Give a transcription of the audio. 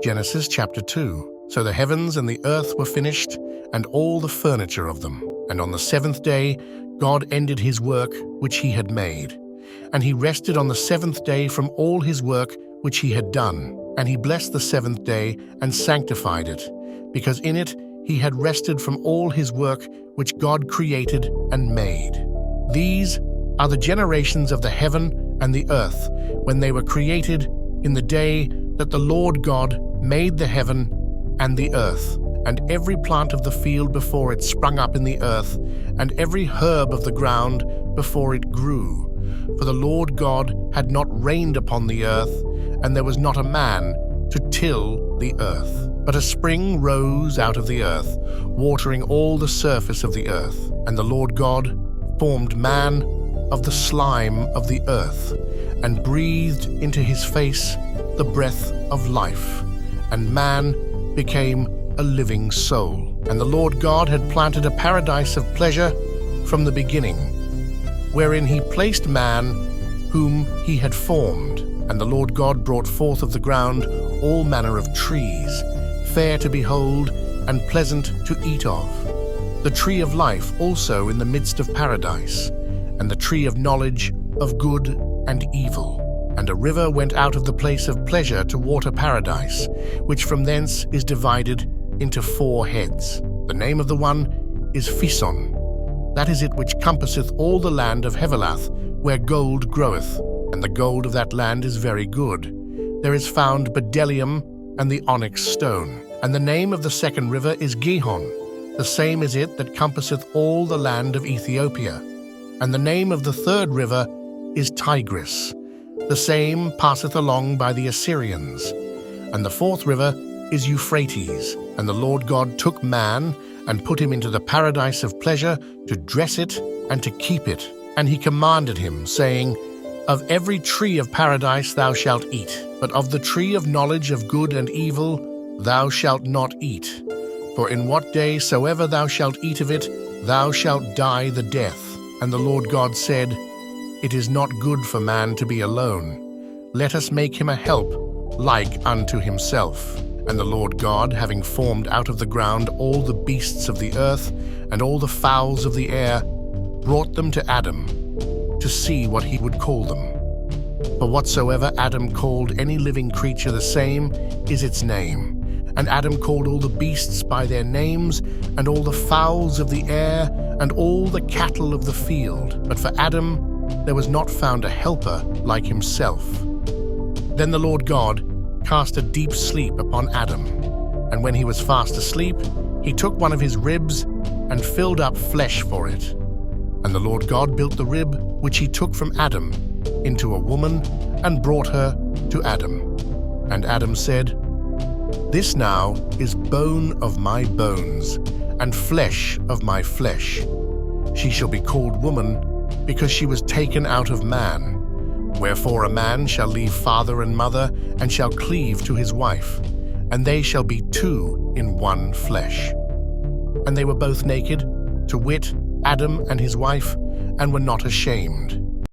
Genesis chapter 2. So the heavens and the earth were finished, and all the furniture of them. And on the seventh day God ended his work which he had made. And he rested on the seventh day from all his work which he had done. And he blessed the seventh day and sanctified it, because in it he had rested from all his work which God created and made. These are the generations of the heaven and the earth when they were created in the day that the Lord God made the heaven and the earth, and every plant of the field before it sprung up in the earth, and every herb of the ground before it grew. For the Lord God had not rained upon the earth, and there was not a man to till the earth. But a spring rose out of the earth, watering all the surface of the earth. And the Lord God formed man of the slime of the earth, and breathed into his face the breath of life, and man became a living soul. And the Lord God had planted a paradise of pleasure from the beginning, wherein he placed man whom he had formed. And the Lord God brought forth of the ground all manner of trees, fair to behold and pleasant to eat of. The tree of life also in the midst of paradise, and the tree of knowledge of good and evil. And a river went out of the place of pleasure to water paradise, which from thence is divided into 4 heads. The name of the one is Fison. That is it which compasseth all the land of Hevelath, where gold groweth, and the gold of that land is very good. There is found bdellium and the onyx stone. And the name of the second river is Gihon. The same is it that compasseth all the land of Ethiopia. And the name of the third river is Tigris. The same passeth along by the Assyrians. And the fourth river is Euphrates. And the Lord God took man and put him into the paradise of pleasure to dress it and to keep it. And he commanded him, saying, Of every tree of paradise thou shalt eat, but of the tree of knowledge of good and evil thou shalt not eat. For in what day soever thou shalt eat of it, thou shalt die the death. And the Lord God said, It is not good for man to be alone. Let us make him a help like unto himself. And the Lord God, having formed out of the ground all the beasts of the earth and all the fowls of the air, brought them to Adam to see what he would call them. For whatsoever Adam called any living creature, the same is its name. And Adam called all the beasts by their names, and all the fowls of the air, and all the cattle of the field. But for Adam there was not found a helper like himself. Then the Lord God cast a deep sleep upon Adam. And when he was fast asleep, he took one of his ribs and filled up flesh for it. And the Lord God built the rib which he took from Adam into a woman, and brought her to Adam. And Adam said, This now is bone of my bones, and flesh of my flesh. She shall be called woman, because she was taken out of man. Wherefore a man shall leave father and mother, and shall cleave to his wife, and they shall be 2 in one flesh. And they were both naked, to wit, Adam and his wife, and were not ashamed.